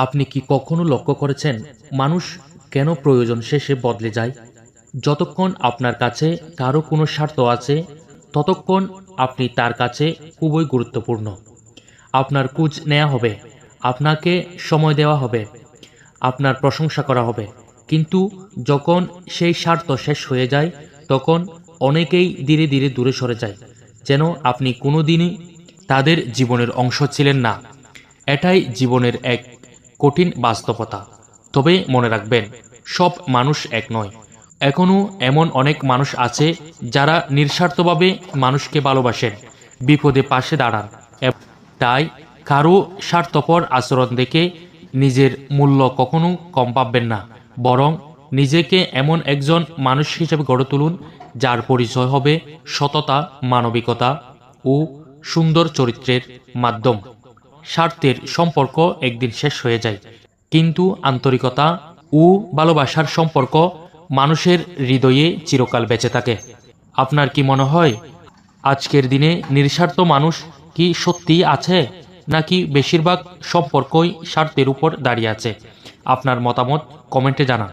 আপনি কি কখনো লক্ষ্য করেছেন মানুষ কেন প্রয়োজন শেষে বদলে যায়? যতক্ষণ আপনার কাছে কারো কোনো স্বার্থ আছে ততক্ষণ আপনি তার কাছে খুবই গুরুত্বপূর্ণ। আপনার খোঁজ নেওয়া হবে, আপনাকে সময় দেওয়া হবে, আপনার প্রশংসা করা হবে। কিন্তু যখন সেই স্বার্থ শেষ হয়ে যায় তখন অনেকেই ধীরে ধীরে দূরে সরে যায়, যেন আপনি কোনোদিনই তাদের জীবনের অংশ ছিলেন না। এটাই জীবনের এক কঠিন বাস্তবতা। তবে মনে রাখবেন, সব মানুষ এক নয়। এখনও এমন অনেক মানুষ আছে যারা নিঃস্বার্থভাবে মানুষকে ভালোবাসেন, বিপদে পাশে দাঁড়ান। তাই কারো স্বার্থপর আচরণ দেখে নিজের মূল্য কখনো কম ভাববেন না, বরং নিজেকে এমন একজন মানুষ হিসেবে গড়ে তুলুন যার পরিচয় হবে সততা, মানবিকতা ও সুন্দর চরিত্রের মাধ্যম। স্বার্থের সম্পর্ক একদিন শেষ হয়ে যায়, কিন্তু আন্তরিকতা ও ভালোবাসার সম্পর্ক মানুষের হৃদয়ে চিরকাল বেঁচে থাকে। আপনার কি মনে হয় আজকের দিনে নিঃস্বার্থ মানুষ কি সত্যিই আছে, নাকি বেশিরভাগ সম্পর্কই স্বার্থের উপর দাঁড়িয়ে আছে? আপনার মতামত কমেন্টে জানান।